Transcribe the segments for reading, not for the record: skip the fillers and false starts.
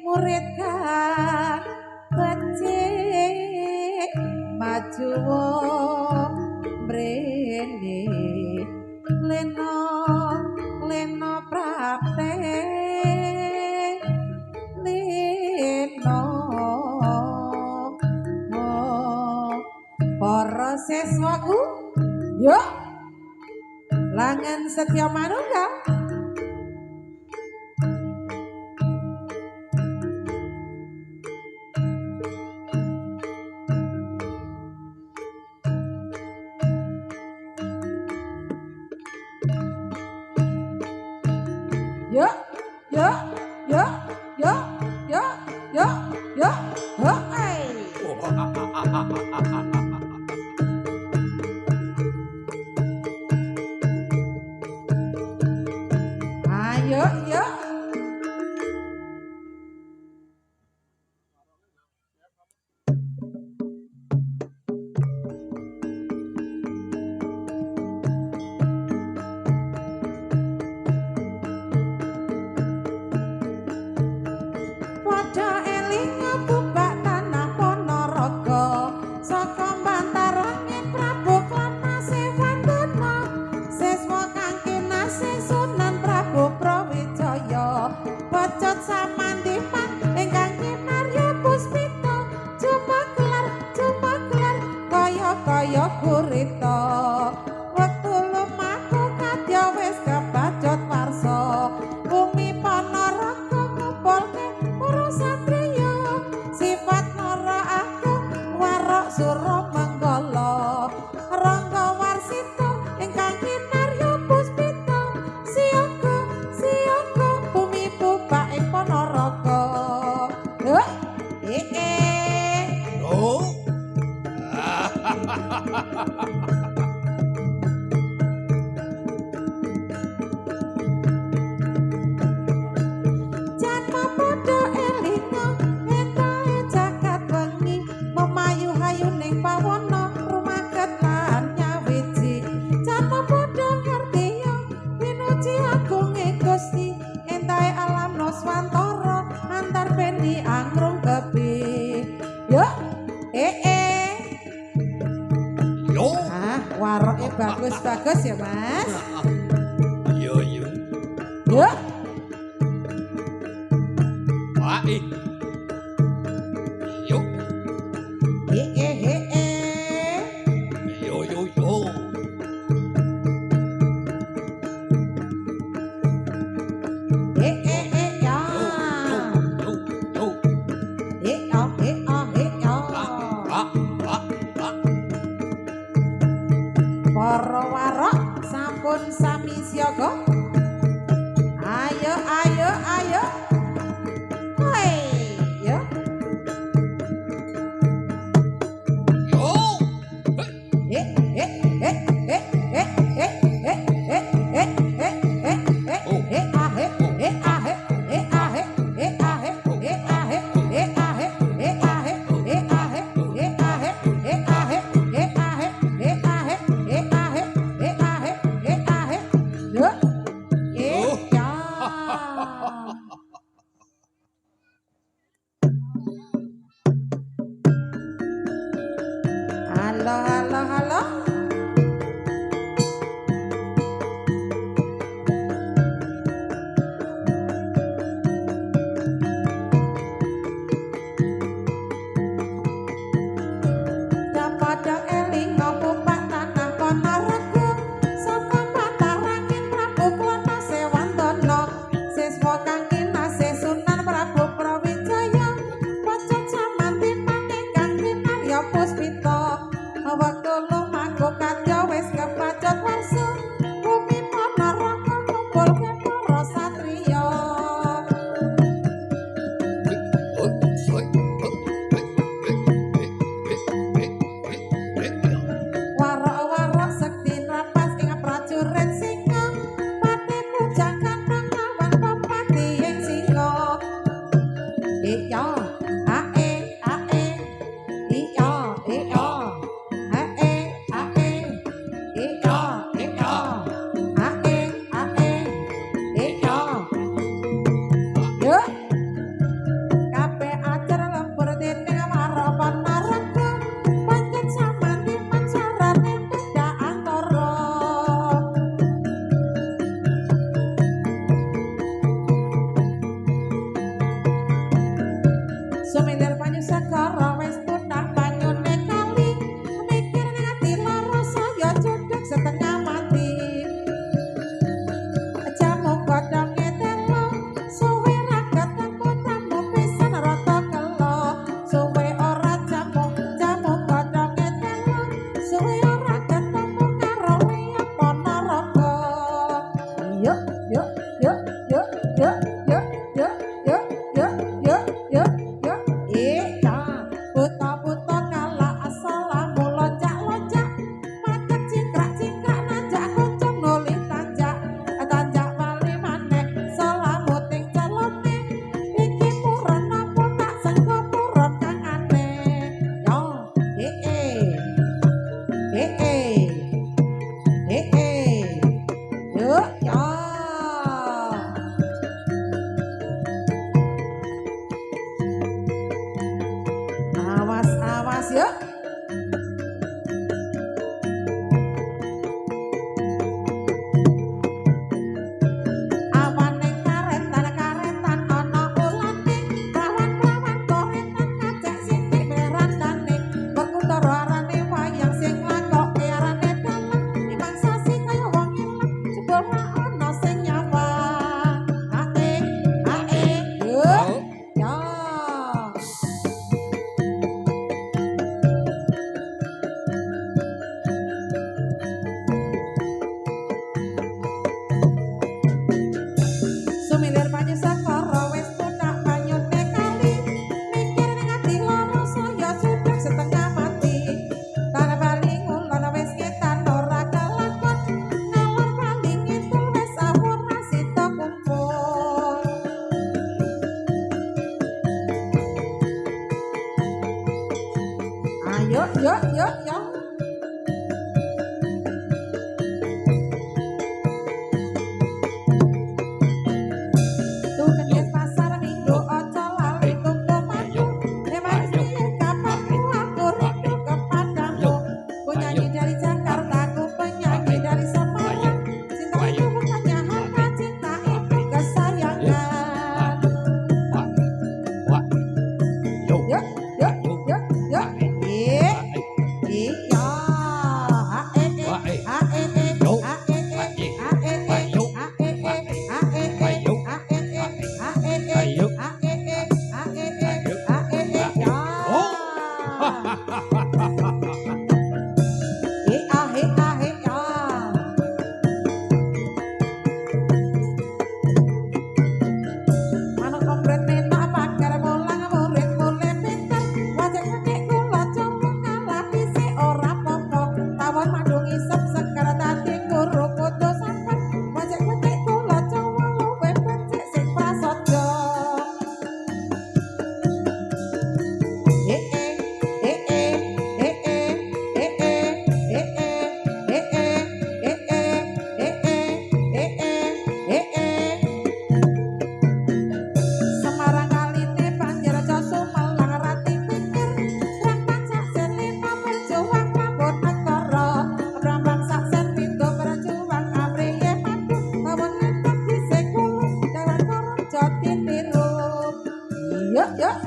murid kang becik maju mrene lena lena praktek lena para siswaku yuk langan Setya Manunggal. Yuk, yuk, yuk, yuk, yuk, yuk, yuk, yuk, ayo, yuk. Kaya kurita wektu lumaku kadya wis kebacut warsa bumi panaraka ngumpulke para satriya sifat nara aku warok sura manggala rangga warsita ingkang kinarya puspita siaga siaga bumi bubak ing panaraka oh Janma padha elinga entahe jagat wengi memayu-hayu ning pawana rumaket lan nyawiji janma padha ngertiya pinuji agunge Gusti entahe alam nuswantara antar bendi angrung kebi yo yo waroknya bagus-bagus ya Mas yo yo yo baik yo yo yo yo para warok sampun sami siaga ayo ayo ayo hoi yo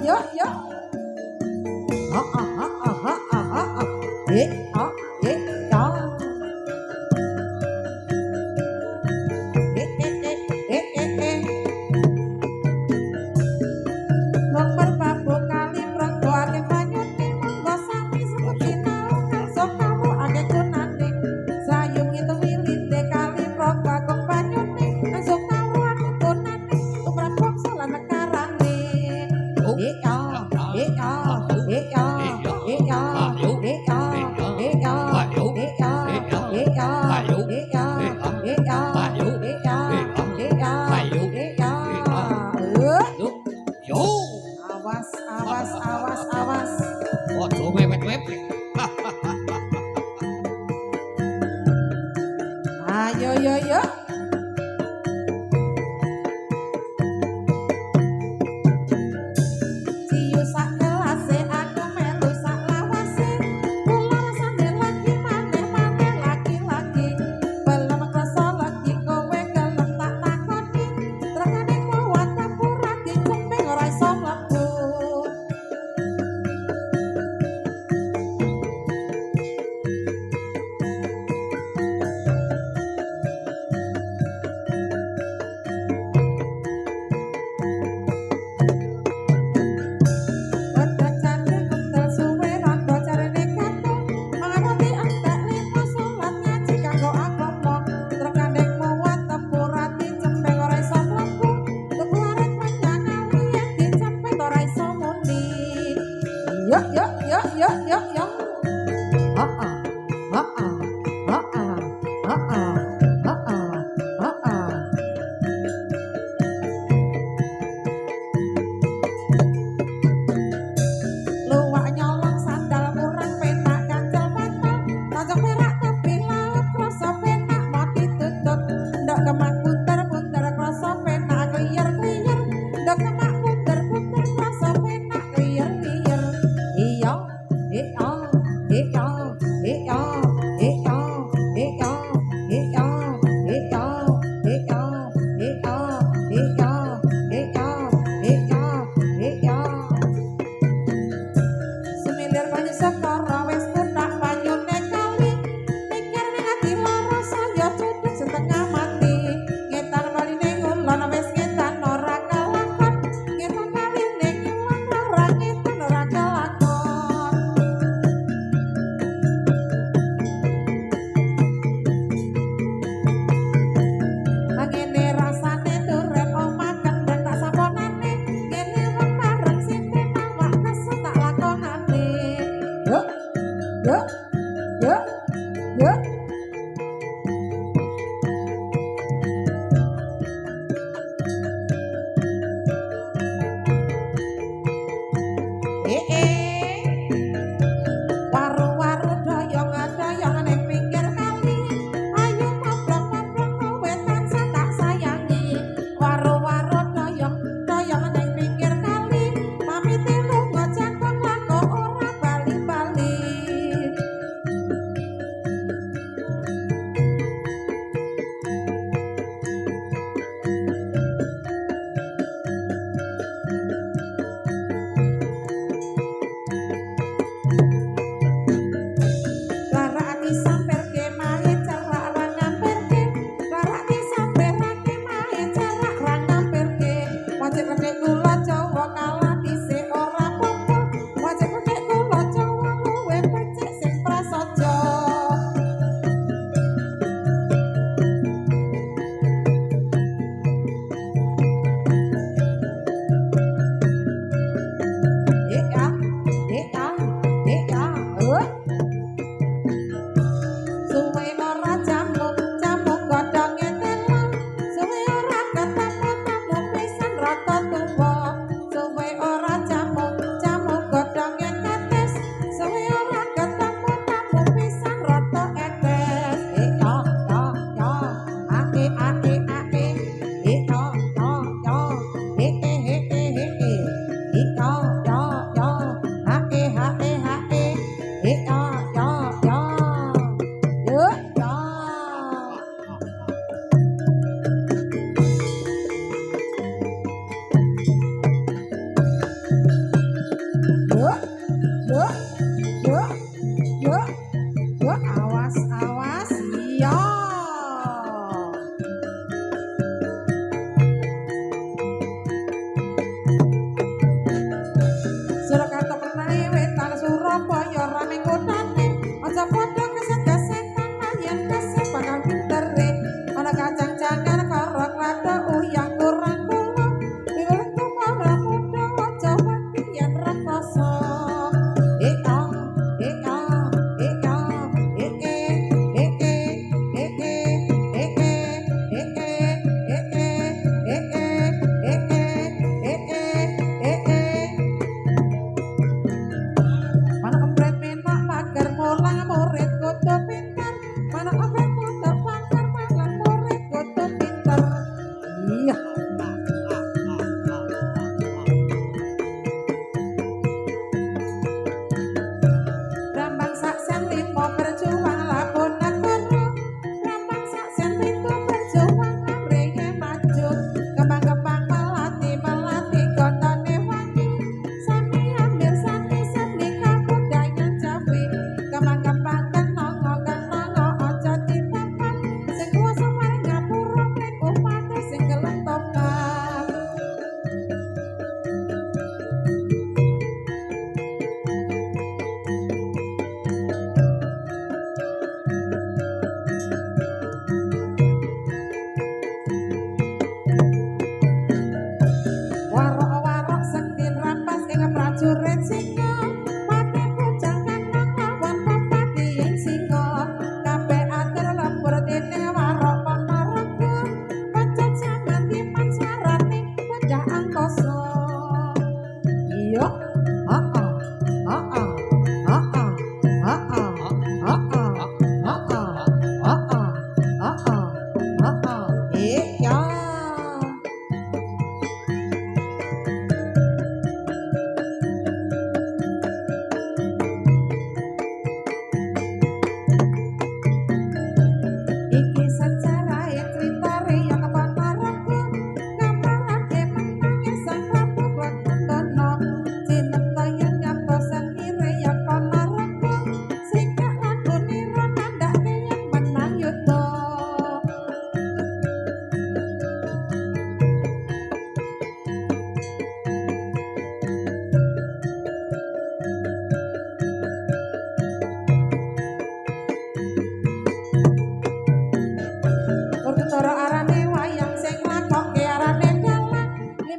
Yo yo. Ah ah ah ah ah ah ah. Eh ah eh ah. Eh. Nomor babu kali prangko ake banyune monggo sami seperti naungan sok kamu ake gunane sayung itu wilite kali prangko aku banyune sok kamu ake gunane umrah bangsa lan negarane Oh. eh ah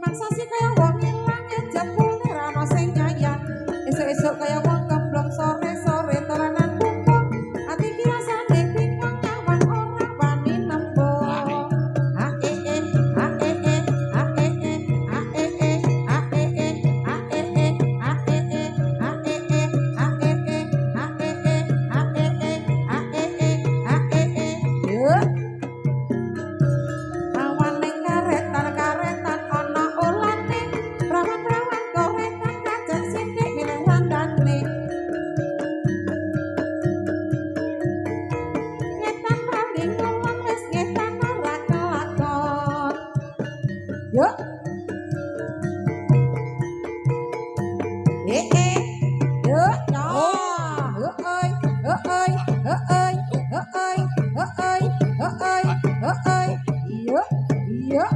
maksasi kaya wong ilang jebule ra ono sing nyayang esuk-esuk kaya wong kemblong sore-sore tolanan kumpul ati ki rasane bingung kawan ora wani nembung Yuk. Yuk, ya. Heueuy, heueuy, heueuy, heueuy, heueuy, heueuy, heueuy. Yuk, yuk,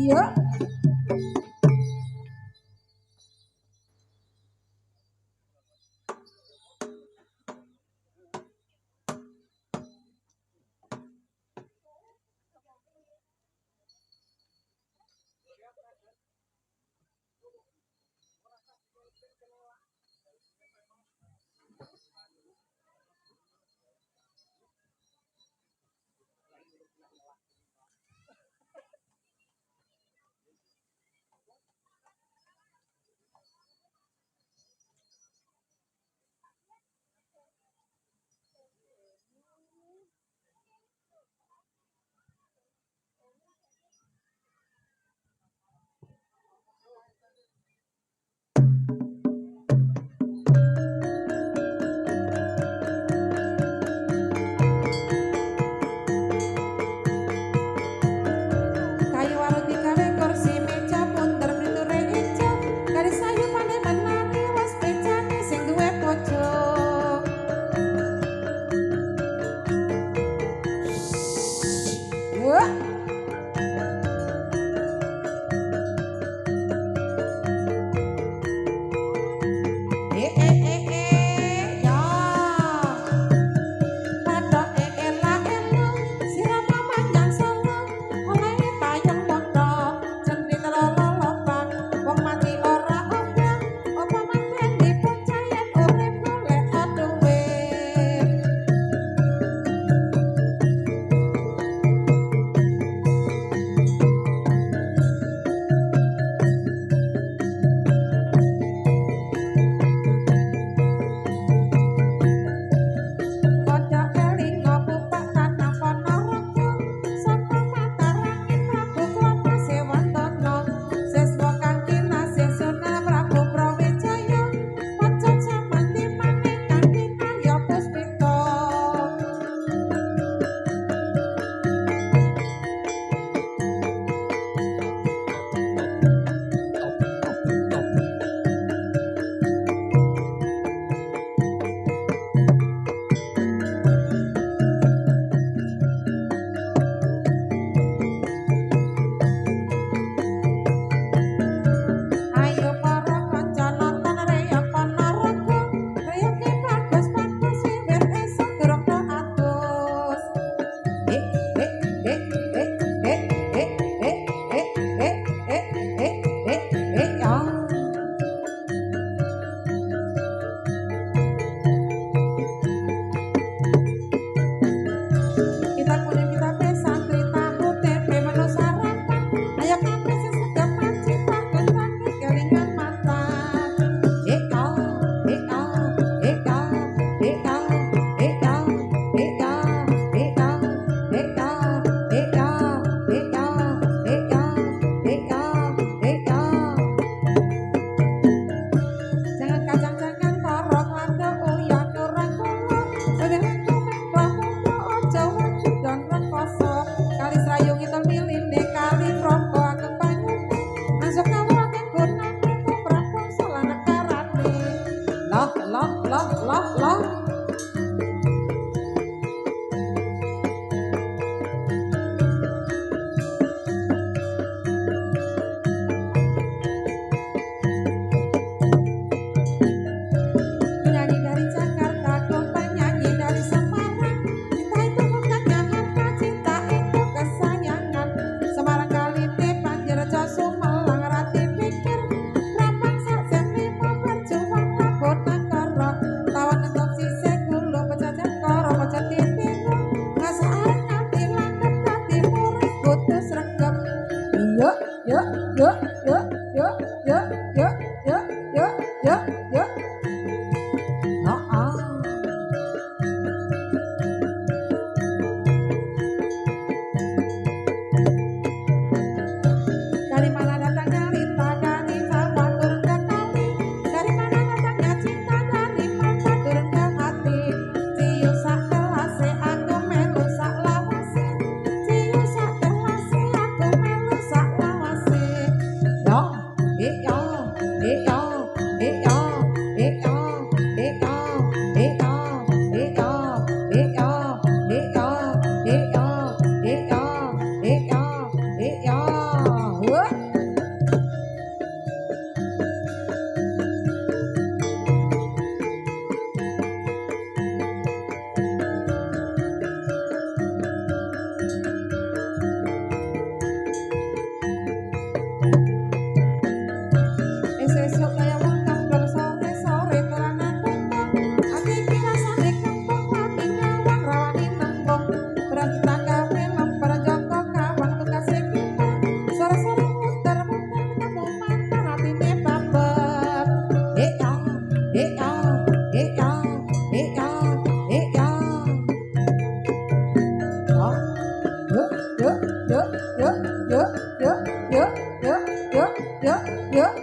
yuk. Kayu warung digawe kursi meja punter priture ijo garis sayu pane menani wes mejane sing duwe pojok Wah ya padha ela sirama panjang solo olehe payung podo cenit lololopan wong mati ora obah apa manten dipercaya urip golek duwe Kocok eling ngopupak tanah Ponorogo saka Matarangin Prabu Klapa Sewantana siswa kang kinasih Sunan Prabu Brawijaya pocok samanti maning kang kinarya Puspita Ayo para kanca nonton Reyog Ponorogo Reyoge bagus-bagus wiwit esuk durung atus eh eh eh eh eh eh eh eh eh eh ya kita kuning kita pesantri tahu tempe menu sarapan ayo kabeh sing sedep panci bagus sakit kelingan mata eka eka eka eka eka eka eka eka eka eka eka eka eka jangan kacang-cangan korok lando uyan kurang kulo sedelan kumeng pramuka ojo wedi don rekoso kali srayung itu miline kali proko aku Yuk, yuk, yuk, yuk, yuk, yuk, yuk, yuk, yuk, yuk, yuk. Oh, oh. Dari mana datangnya Rita, dari Jawa turun ke kali. Dari mana datangnya cinta, dari mata turun ke hati. Ciu sak telase, aku melu sak lawase. Ciu sak telase, aku melu sak lawase. Yo, yo, yo, yo, yo, yo, yo, esok kaya wong kembang sore-sore tolanan tembang. Ati pirasane kembang wati nyawang rawani nembong. Berarti tangga film para joko kawang tukase kimpang. Sore-sore muter-muter kamu mantan atine baper. Eka, eka, eka, eka, eka. Oh, yuk, yuk, yuk, yuk, yuk, yuk, yuk, yuk, yuk, yuk, yuk.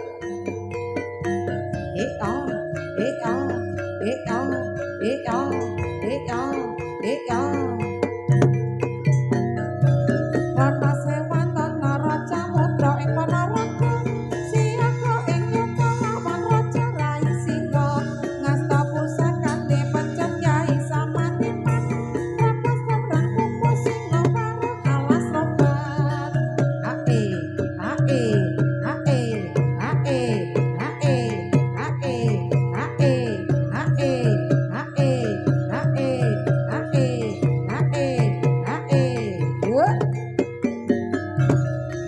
Wana sewan tono raja muda ing Ponorogo. Siaga ing yuga lawan raja rai singa. Ngasta pusakane pencet Kyai Samandiman. Rakas tetrang kuku singa bareng alas roban. Hae, hae, hae, hae, hae, hae, hae, hae, hae, hae, hae, hae, yuk.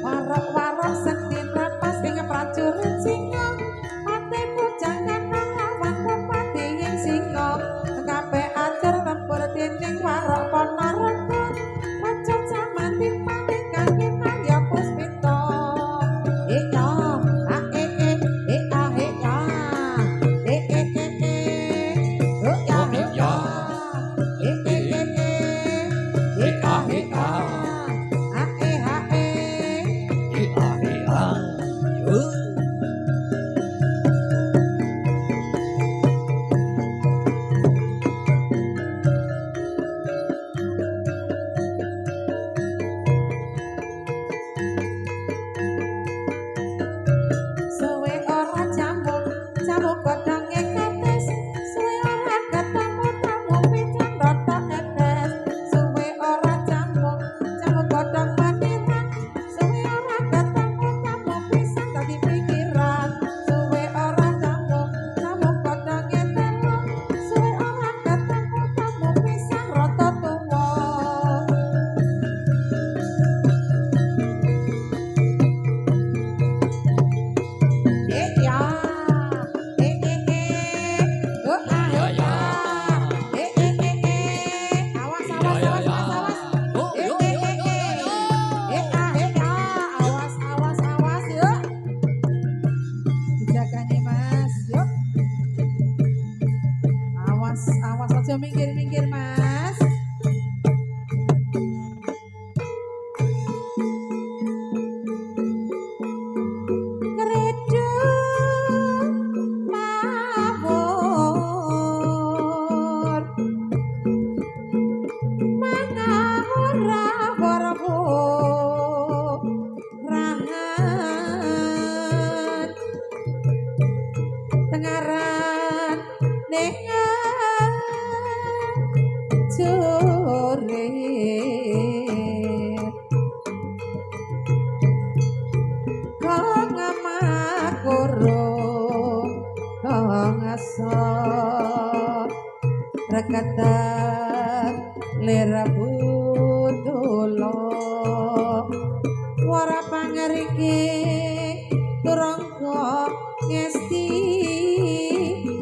Warok-warok sekti trapas ing prajurit singa. Ate bujang kanang lawan pepati ing singa. Kabeh ajar lempur dening warok Ponorogo. Raja Samandiman kangge Naya Puspita. Eka, ae e, eka eka. E e e e. Oh ya ya. E e e e. Eka eka. Ae ae. Suwe ora jamu, jamu godhonge kates. Suwe ora ketemu tamu pincang rata etes. Suwe ora jamu, jamu godhong paniran. Suwe ora ketemu tamu pisan dadi pikiran. Suwe ora jamu, jamu godhonge telu. Suwe ora ketemu tamu pisan rata tuwa. Ya, oh Ya ya. awas awas awas awas awas, awas awas awas yuk, dijaga nih mas, yuk, awas awas aja minggir minggir mas. Kredo mawur manahura warbu rahat tengaran nengan jurit kong makuru kong aso reketan lera budula wara pangeriki turangga ngesti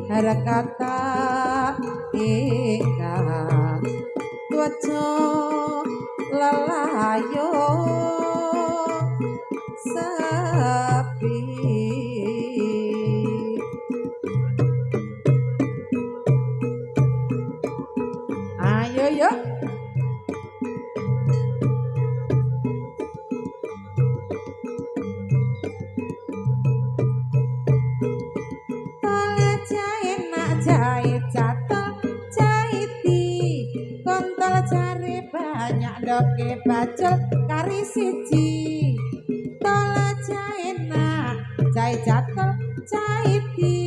harakata ingkang tuaca lelayo sepi. Ayo yuk. Tole jahit nak jahit jatuh jahiti kontol jari banyak doke bacul kari siji. Tole jahit nak jahit jatuh jahiti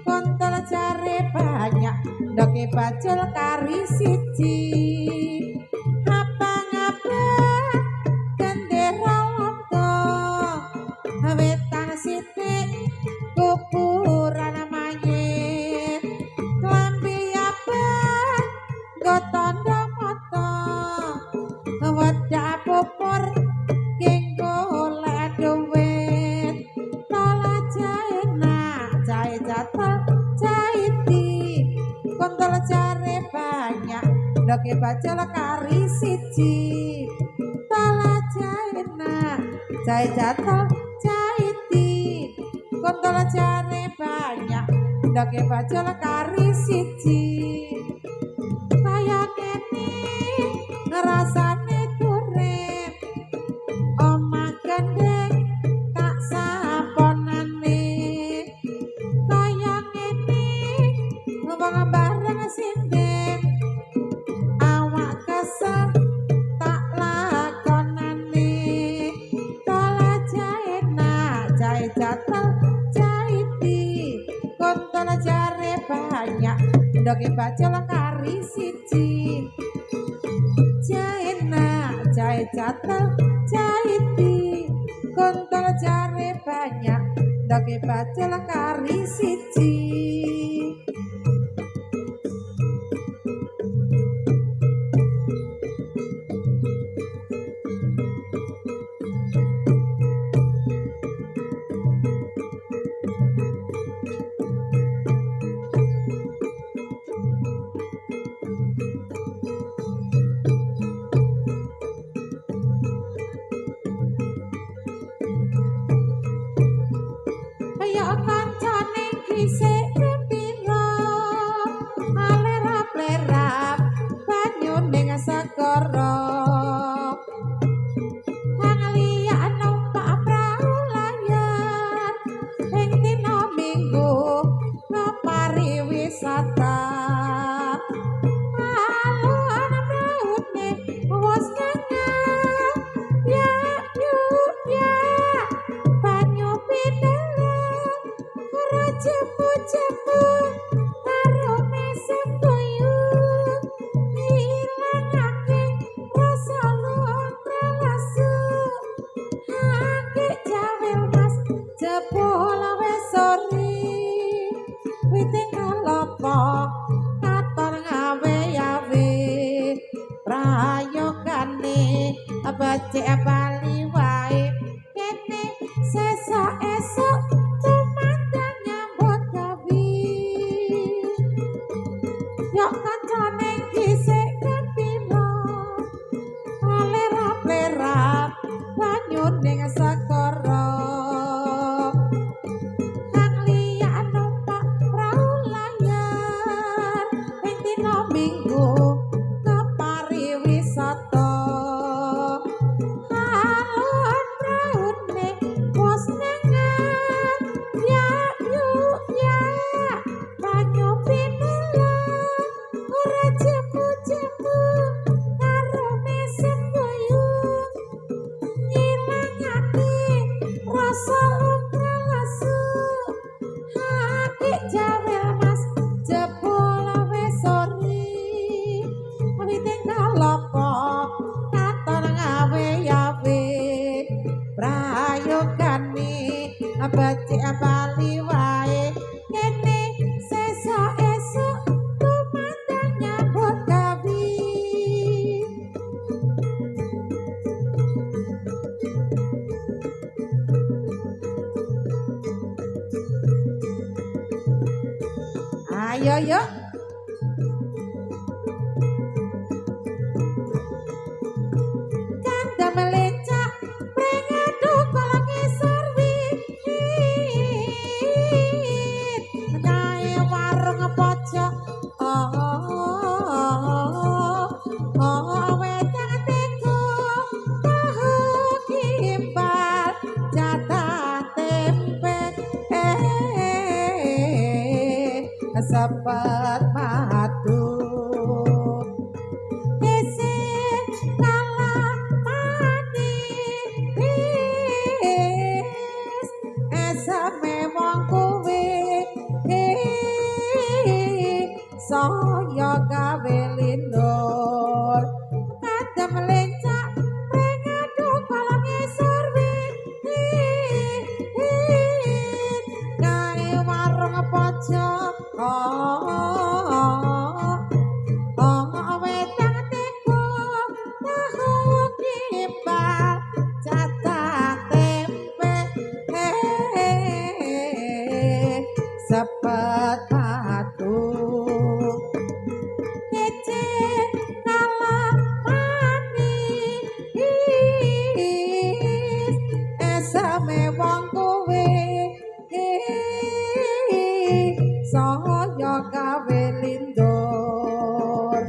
kontol jari banyak doke bacul kari siji. Abang-abang gendera lontong wetan sithik kuburan mayit klambi abang nggo tandha mata wedak pupur kenggo golek duit. Tala jahit nak jahit jatuh jahiti kontol jare banyak doke bacul kari siji. Tala jahit nak jahit jatuh jahiti kontol jare banyak doke bacul kari siji. Kaya kene ngrasane urip omah gendeng tak saponane. Kaya kene wong bareng sinden awak kesel tak lakonane. Tala jahit nak jahit jatuh jahiti kontol jare banyak doke bacul kari siji. Jahit nak jahit jatuh jahiti kontol jare banyak doke bacul kari siji. Kaya kancane gisik pira alerap-lerap banyu ning segara. Wong liya numpak prau layar ing dina Minggu pariwisata. Alon praune wis ngenyak ya yuk ya banyu pindheleng ora cepu-cepu karo mesem guyung ilangake rasa luntresu akeh jawel mas jebul wis sore witing kalopo katon ngawe-awe prayogane becik bali wae kene sesuk esuk tumandang nyambut gawe. Yok kancane gisik pira alerap-lerap banyu ning segara. Kang liya numpak prau layar ing dina Minggu pariwisata. Alon praune wis ngenyak ya yuk ya banyu pindheleng ora cepu-cepu karo mesem guyung ngilangake rasa luntresu akeh jawel mas jebul wis sore witing kalopo katon ngawe-awe prayogane becik bali wae kene sesuk esuk tumandang nyambut gawe. Ayo yuk. Kandha melecak pring adu kala sepet madu isih kalah manis esame wong kuwi saya gawe lindur kadang melencak pengadu kolong isor gawe warung pojok wedang teko tahu kimbal jatah tempe sepet madu saya gawe lindur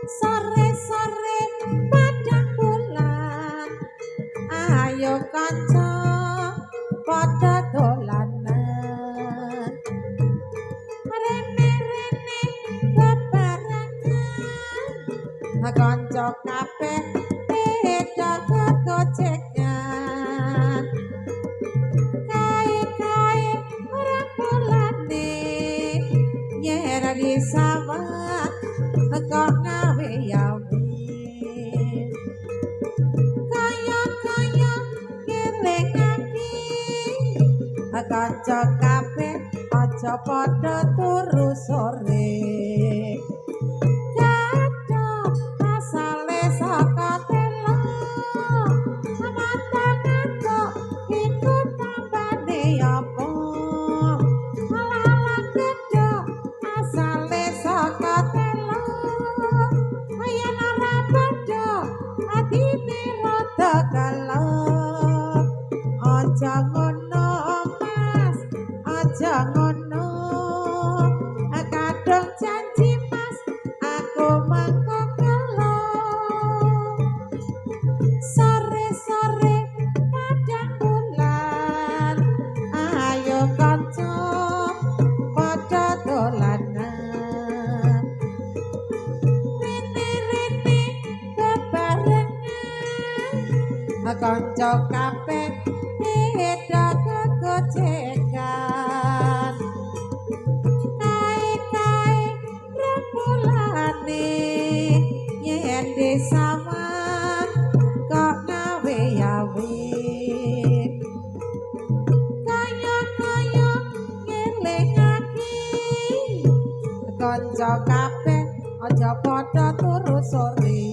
sore-sore padang bulan ayo kanca padha dolanan rene-rene bebarengan kanca kabeh beda gojekan kae-kae ora bulane yen di sawah kok gawe yawe kaya-kaya ngelingake kanca kabeh aja padha turu sore kadang asale saka telo mata-mata iku tambane apa ala gedhe asale saka telo yen ora padha atine rada kala aja ngono mas aja ngono kadang janji mas aku mangko kelo sore-sore padang bulan ayo kanca padha dolanan rene-rene bebarengan kanca kabeh beda gojekan kae-kae repulane yen di sawah kok gawe yawe kaya-kaya ngelingake kanca kabeh aja padha turu sore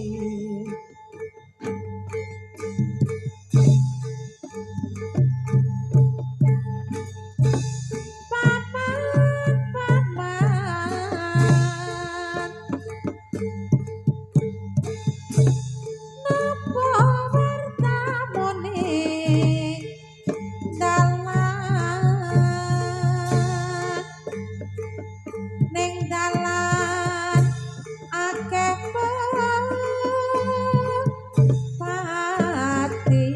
ning dalan akeh pati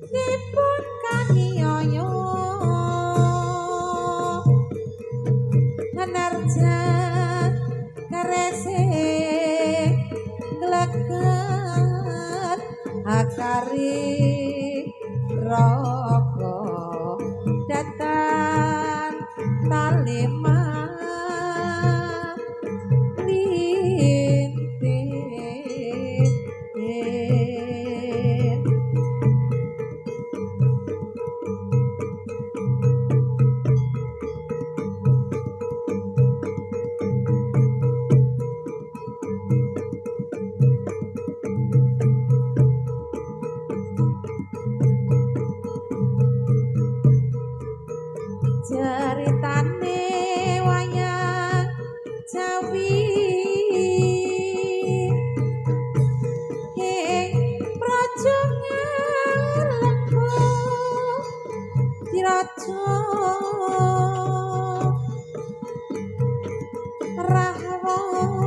dipun kaniaya narjan karese gleget akari roko datan talima lintir ceritane wayang Jawi ing praja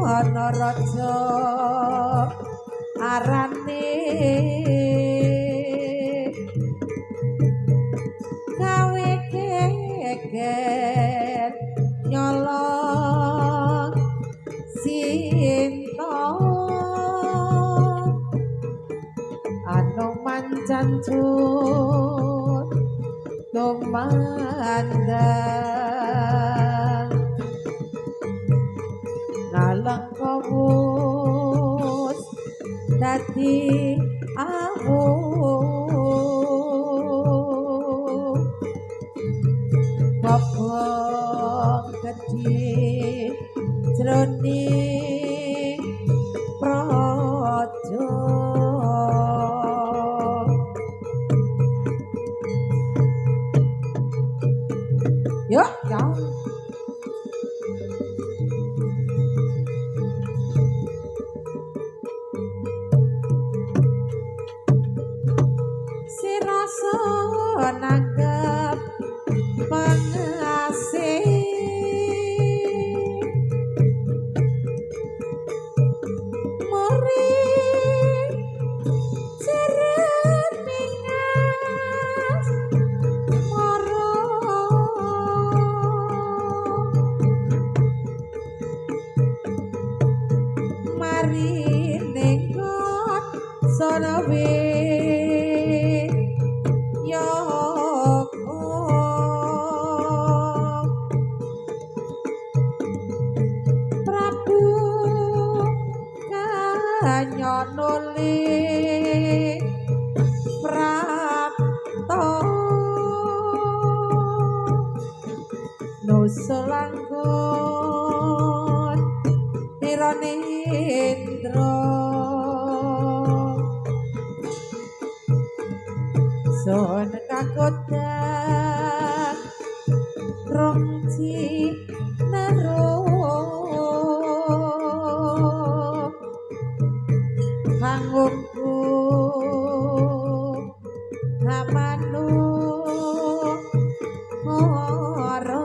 ana raja arane gawe geger nyolong sinta anu mancan cut tumandang ngalang kawus dadi awu kobong gedhe jroning praja yuk ya si rasa nanggep pengasih muri jereningas moro mari nenggot sonawe Prabu kanyonuli prapto nusulanggun ironindra son kakodan rongci nero hangungku hamanu ora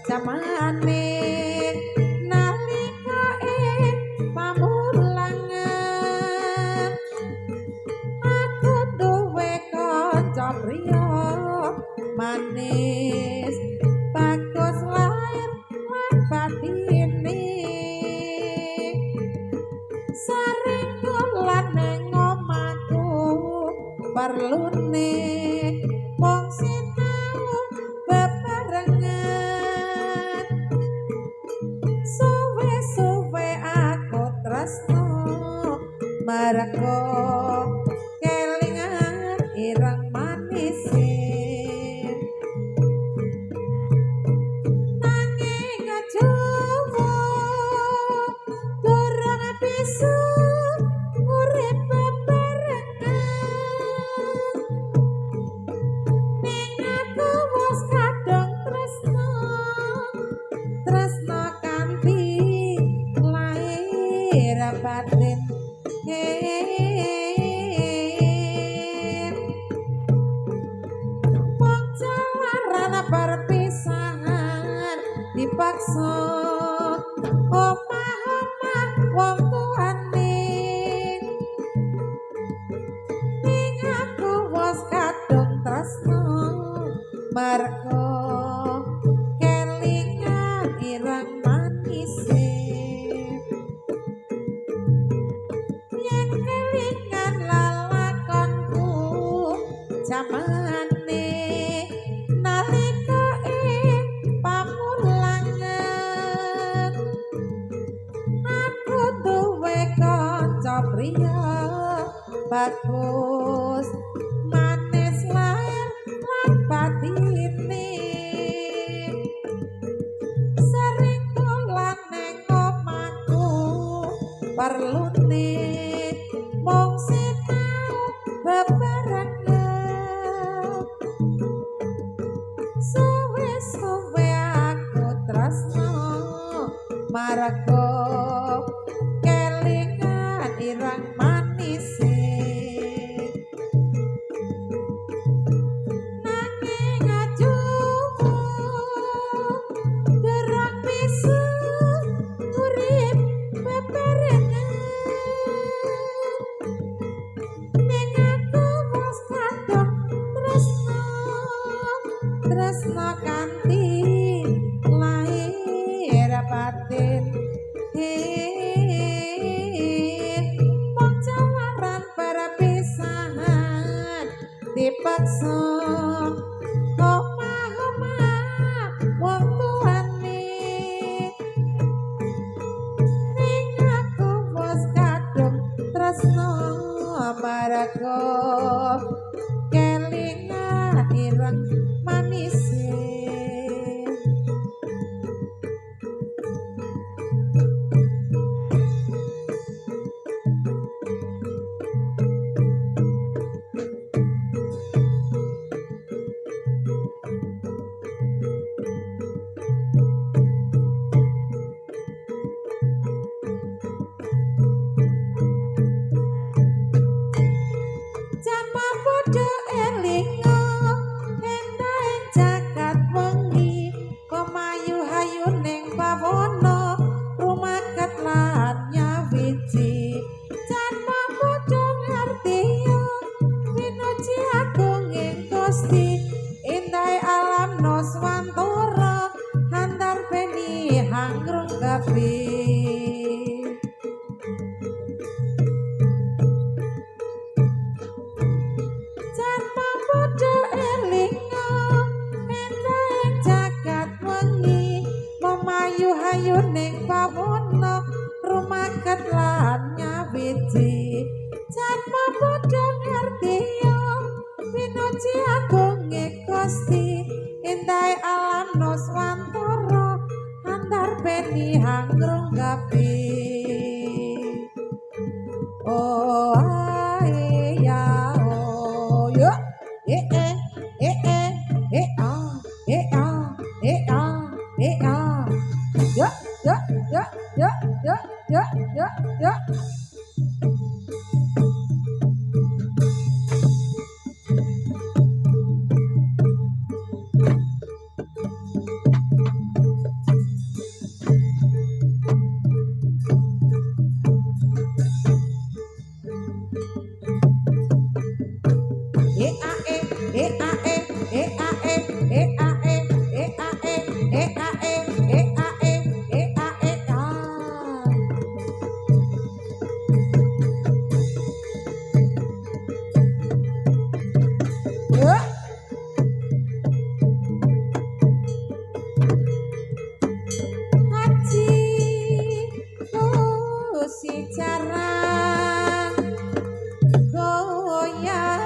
zamane nalika pamulangan aku duwe kanca priya manis bagus lair lan batine sering dolan ning omahku perlune wong sinau bebarengan suwe-suwe aku tresno marga kelingan ireng manis nanging ajowo durung bisa urip bebarengan ning aku wis kadung tresno kanthi lair batin wong jalaran perpisahan dipaksa omah-omah wong tuane ning aku wis kadung tresno marga kelingan ireng manis yen kelingan lalakonku jamane nalika pamulangan aku duwe kanca priya bagus manis lair lan batine sering dolan ning omahku perlune irang manise nanging ajumu derang bisa urip bebarengan ning aku wis kadung tresno tresno kanthi lahir batin wong jalaran perpisahan dipaksa omah-omah wong tuane ning aku wis kadung tresno amarga kelingan ireng manise Jama padha elinga endahe jagat wengi pemayu-hayu ning pawana rumaket lan nyawiji jama padha ngertiya winuji agung ing Gusti endahe alam nuswantara hantar beni hangrung kabeh Jama padha elinga endahe jagat wengi memayu-hayu ning pawana rumaket lan nyawiji Jama padha ngertiya winuji agung Gusti endahe alam nuswantara antar beni hangrung kabeh Oh ae ya oh yo ah yo yo si jarang goyang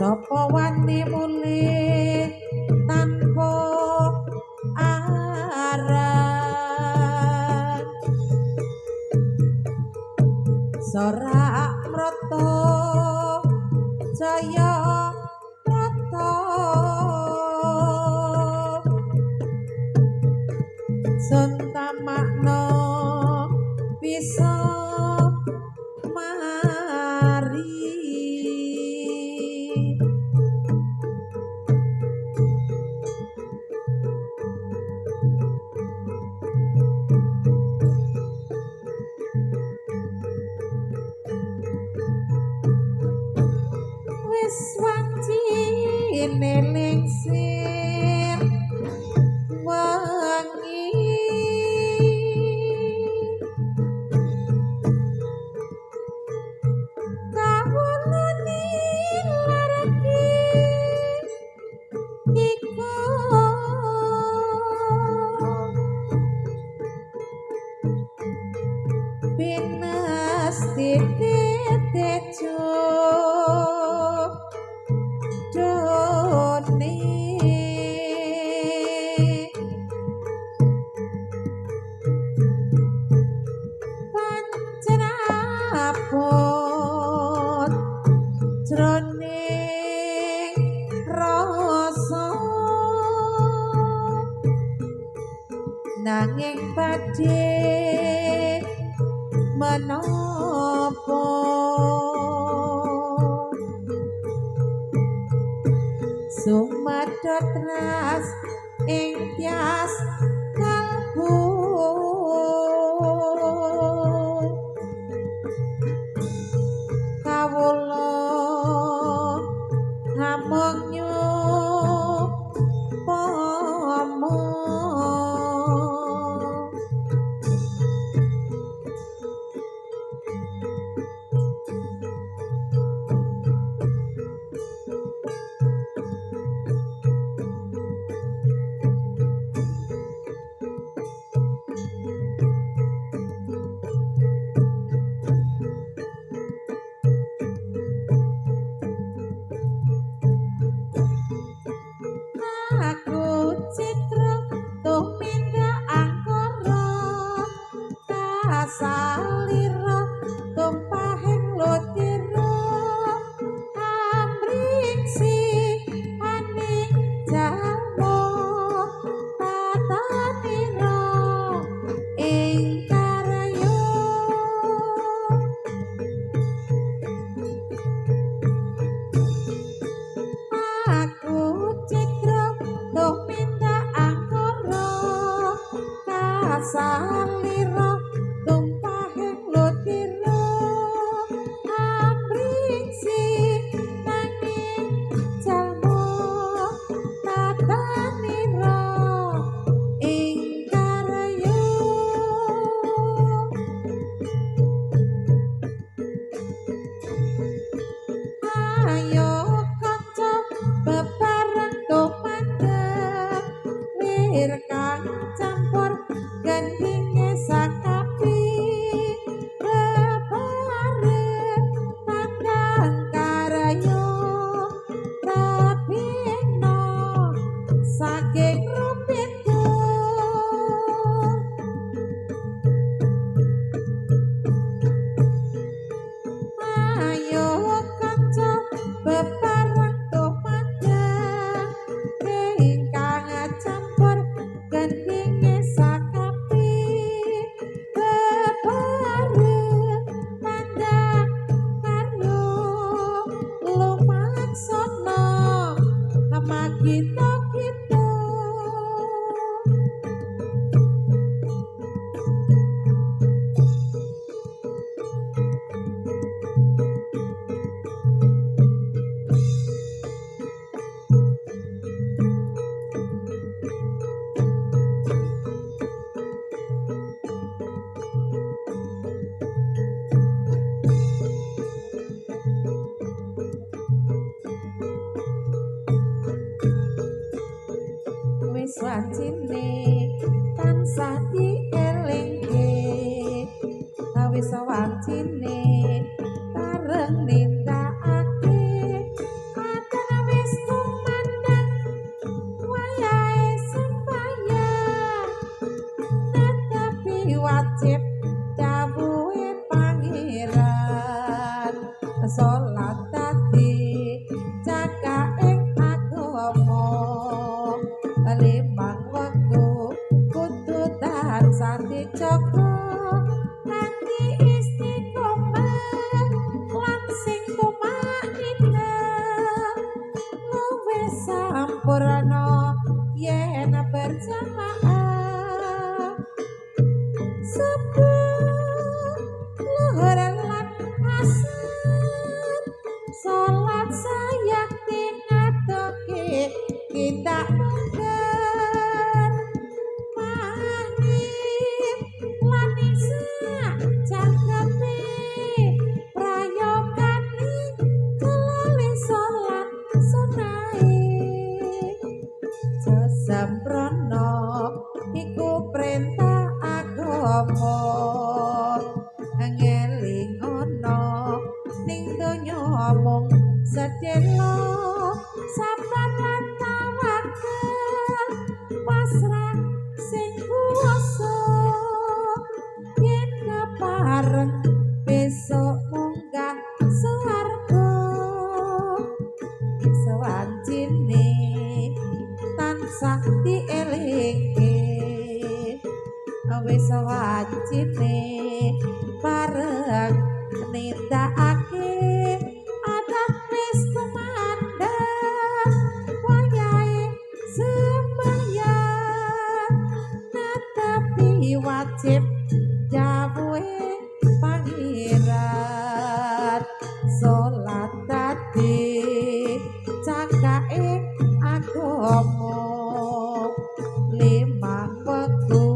Sapa wani mulih tanpa aran Sorak mrata jaya prata Suntamakna bisa mari wanci nelingsir wangi kawulani laraki iku pinas tejo done pancen abot jroning rasa nanging badhe menapa sumadot ras ing tias kalbu kawula hamong nyupama aku citra tumindak angkara kasalira tumpahing lutira amriksi aning jalma tatanira ing karya aku citra tumindak angkara kasalira tumpahing lutira amriksi nanging jalma tatanira ing karya ayo kanca bebareng tumandang lir kang campur gendinge sakapi bebareng tandang karya rabina saking rupitu ayo kanca bebareng tumandang ingkang campur gendinge sakapi bebareng tandang karya lumaksana magita kita wis wancine tansah dielingke wis wancine bareng nindakake adan wis kumandang wayahe sembayang tetapi wajib dawuhe pangeran salat dadi cakaing agama limang wektu kudu tansah dijaga kanthi istiqomah lan sing tumaknina luwih sampurna yen berjamaah subuh luhur lan asar besok munggah swarga sawancine tansah dielingke wis sawancine bareng nindakake adat wis kumandhang wayahe sembahyang netepi wajib jawuhe pangeran salat dadi cakake agama limang wektu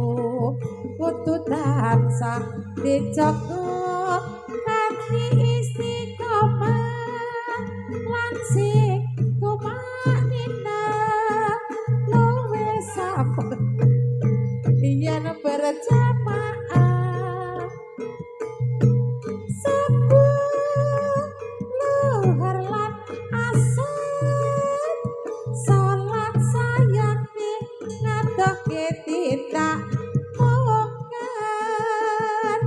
kudu tansah dijaga kanthi istiqomah lan sing tumanina luwe sabar yen berjamaah subuh luhur lan asar salat sayangke ngadohke tindak mungkar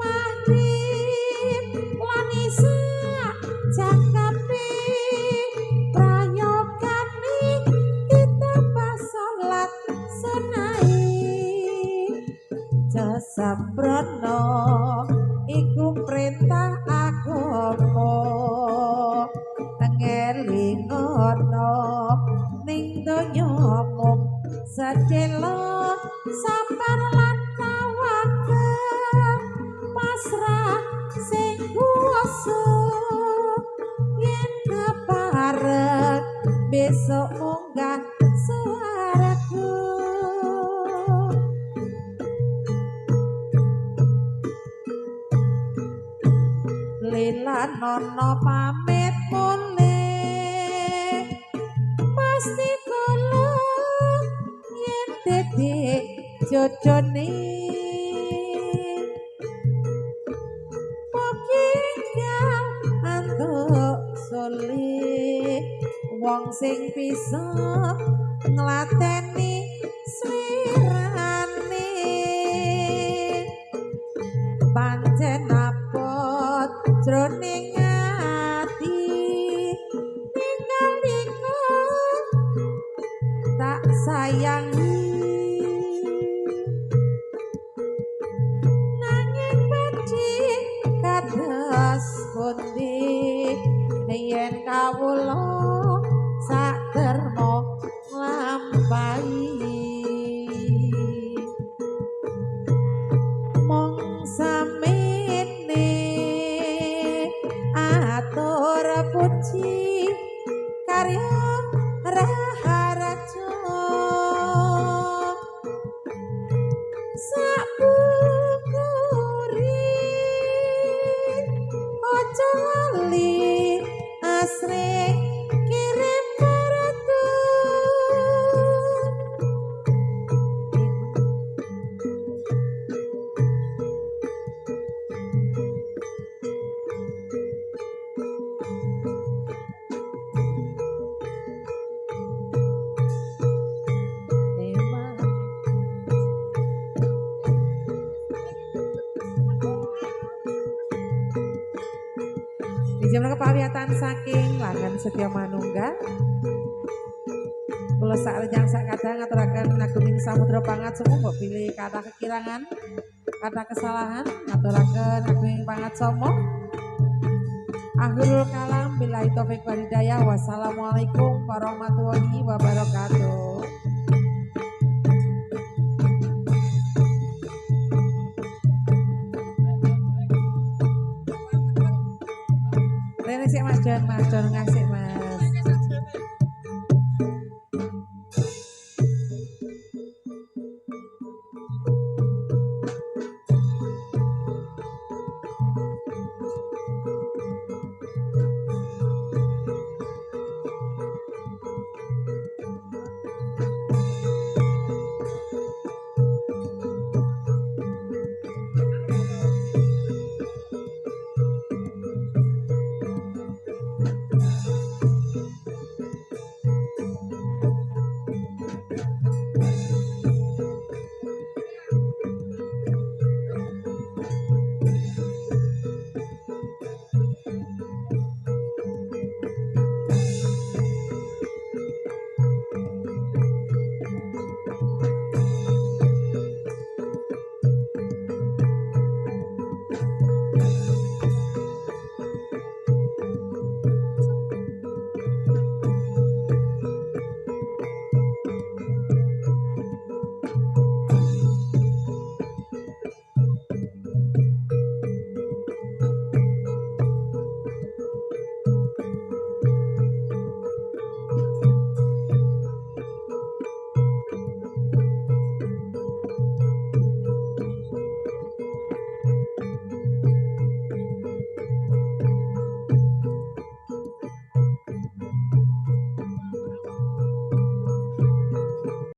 maghrib lan isya jangkape prayogane ditambah salat sunai jasabrono iku perintah agama ngelingono ning donya mung sedelo sabar lan tawakal pasrah sing kuwasa yen kepareng besok munggah swarga Lila nono pamit mulih pasti kula yen dadi jodone pokinggal antuk solih wong sing bisa nglateni slirane pancen apot jroning ati tinggal ikut tak sayangi nanging bedhi kados pundi yen kawula sak derma nglampahi mong samene atur puji karya Raharaja sapukuri aja lali asring kirim paratu Dijamlah kepawiatan saking langan Setya Manunggal kula sak renyang sak kadang ngaturaken ngagunging samudra pangat semua mbok pilih kata kekirangan kata kesalahan ngaturaken ngagunging pangat somo akhirul kalam billahi taufik wal hidayah wassalamualaikum warahmatullahi wabarakatuh. Rene sik Mas Jon ngasih